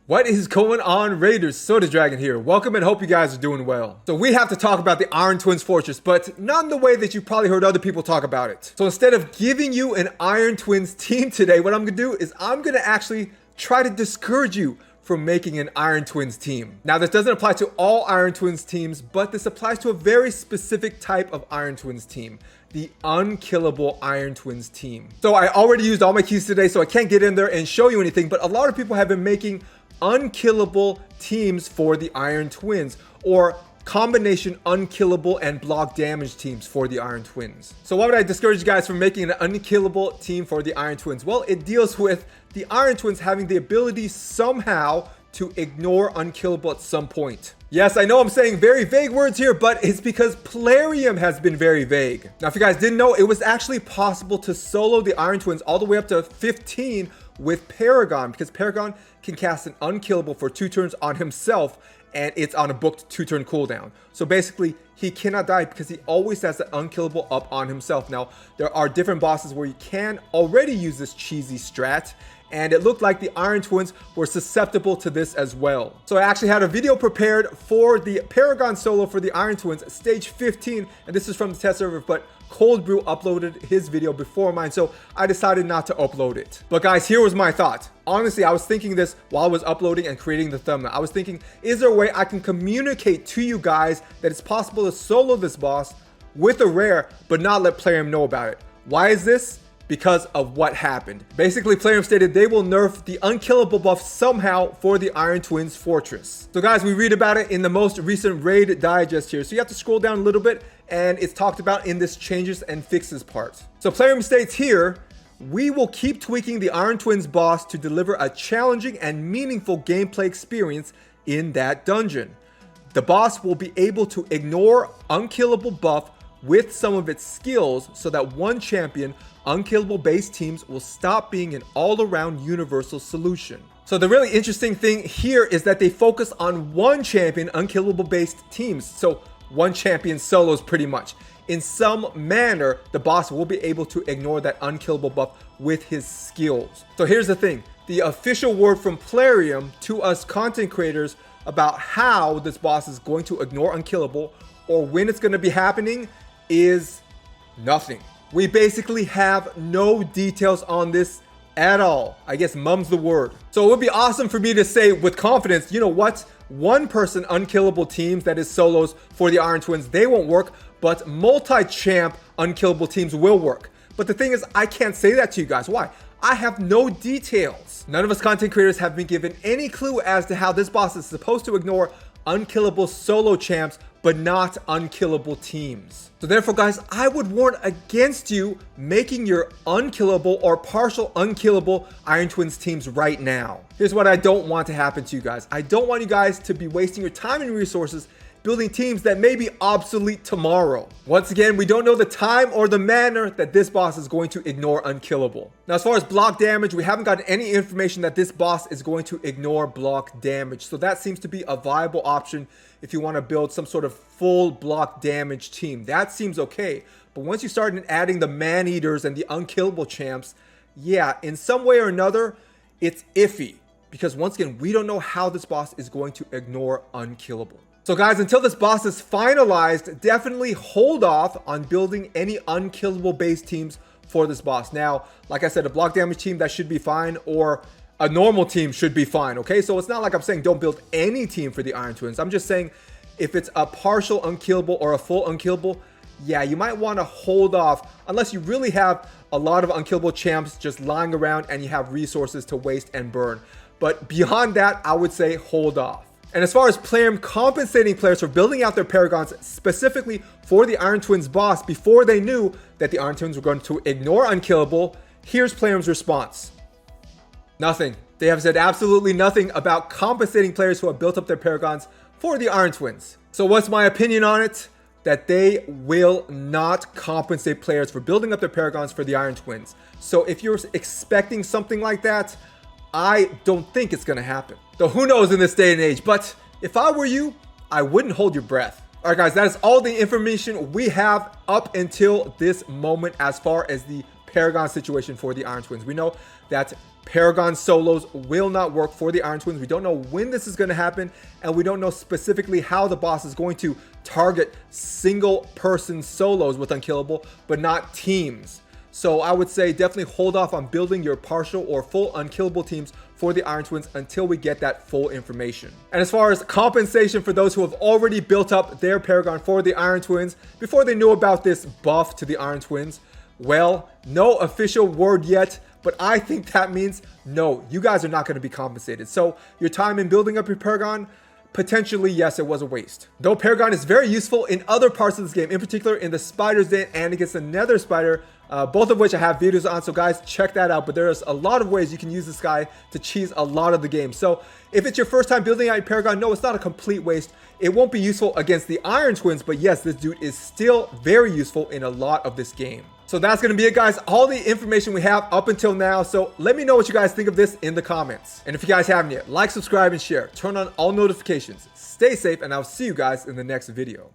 What is going on, Raiders? Soda Dragon here. Welcome and hope you guys are doing well. So we have to talk about the Iron Twins Fortress, but not in the way that you've probably heard other people talk about it. So instead of giving you an Iron Twins team today, what I'm gonna do is I'm gonna actually try to discourage you from making an Iron Twins team. Now, this doesn't apply to all Iron Twins teams, but this applies to a very specific type of Iron Twins team, the unkillable Iron Twins team. So I already used all my keys today, so I can't get in there and show you anything, but a lot of people have been making unkillable teams for the Iron Twins, or combination unkillable and block damage teams for the Iron Twins. So why would I discourage you guys from making an unkillable team for the Iron Twins? Well, it deals with the Iron Twins having the ability somehow to ignore unkillable at some point. Yes, I know I'm saying very vague words here, but it's because Plarium has been very vague. Now, if you guys didn't know, it was actually possible to solo the Iron Twins all the way up to 15 with Paragon, because Paragon can cast an unkillable for 2 turns on himself, and it's on a booked 2-turn cooldown. So basically, he cannot die because he always has the unkillable up on himself. Now, there are different bosses where you can already use this cheesy strat, and it looked like the Iron Twins were susceptible to this as well. So I actually had a video prepared for the Paragon solo for the Iron Twins, stage 15, and this is from the test server, but Cold Brew uploaded his video before mine, so I decided not to upload it. But guys, here was my thought. Honestly, I was thinking this while I was uploading and creating the thumbnail. I was thinking, is there a way I can communicate to you guys that it's possible to solo this boss with a rare, but not let Plarium know about it? Why is this? Because of what happened. Basically, Plarium stated they will nerf the unkillable buff somehow for the Iron Twins Fortress. So guys, we read about it in the most recent raid digest here. So you have to scroll down a little bit, and it's talked about in this changes and fixes part. So Plarium states here, we will keep tweaking the Iron Twins boss to deliver a challenging and meaningful gameplay experience in that dungeon. The boss will be able to ignore unkillable buff with some of its skills so that one champion unkillable based teams will stop being an all-around universal solution. So the really interesting thing here is that they focus on one champion unkillable based teams. So one champion solos pretty much. In some manner, the boss will be able to ignore that unkillable buff with his skills. So here's the thing. The official word from Plarium to us content creators about how this boss is going to ignore unkillable or when it's going to be happening is nothing. We basically have no details on this at all. I guess mum's the word. So it would be awesome for me to say with confidence, you know what? One person unkillable teams, that is solos for the Iron Twins, they won't work, but multi-champ unkillable teams will work. But the thing is, I can't say that to you guys. Why? I have no details. None of us content creators have been given any clue as to how this boss is supposed to ignore unkillable solo champs, but not unkillable teams. So therefore, guys, I would warn against you making your unkillable or partial unkillable Iron Twins teams right now. Here's what I don't want to happen to you guys. I don't want you guys to be wasting your time and resources building teams that may be obsolete tomorrow. Once again, we don't know the time or the manner that this boss is going to ignore unkillable. Now, as far as block damage, we haven't gotten any information that this boss is going to ignore block damage. So that seems to be a viable option if you want to build some sort of full block damage team. That seems okay. But once you start adding the man-eaters and the unkillable champs, yeah, in some way or another, it's iffy. Because once again, we don't know how this boss is going to ignore unkillable. So guys, until this boss is finalized, definitely hold off on building any unkillable base teams for this boss. Now, like I said, a block damage team, that should be fine, or a normal team should be fine, okay? So it's not like I'm saying don't build any team for the Iron Twins. I'm just saying if it's a partial unkillable or a full unkillable, yeah, you might want to hold off unless you really have a lot of unkillable champs just lying around and you have resources to waste and burn. But beyond that, I would say hold off. And as far as Plarium compensating players for building out their Paragons specifically for the Iron Twins boss before they knew that the Iron Twins were going to ignore unkillable, here's Plarium's response. Nothing. They have said absolutely nothing about compensating players who have built up their Paragons for the Iron Twins. So what's my opinion on it? That they will not compensate players for building up their Paragons for the Iron Twins. So if you're expecting something like that, I don't think it's going to happen. Though who knows in this day and age, but if I were you, I wouldn't hold your breath. All right, guys, that is all the information we have up until this moment as far as the Paragon situation for the Iron Twins. We know that Paragon solos will not work for the Iron Twins. We don't know when this is going to happen, and we don't know specifically how the boss is going to target single person solos with Unkillable, but not teams. So I would say definitely hold off on building your partial or full unkillable teams for the Iron Twins until we get that full information. And as far as compensation for those who have already built up their Paragon for the Iron Twins before they knew about this buff to the Iron Twins, well, no official word yet, but I think that means no, you guys are not going to be compensated. So your time in building up your Paragon, potentially, yes, it was a waste. Though Paragon is very useful in other parts of this game, in particular in the Spider's Den and against the Nether Spider, both of which I have videos on, so guys, check that out. But there's a lot of ways you can use this guy to cheese a lot of the game. So if it's your first time building out your Paragon, no, it's not a complete waste. It won't be useful against the Iron Twins, but yes, this dude is still very useful in a lot of this game. So that's going to be it, guys. All the information we have up until now. So let me know what you guys think of this in the comments. And if you guys haven't yet, like, subscribe, and share. Turn on all notifications. Stay safe, and I'll see you guys in the next video.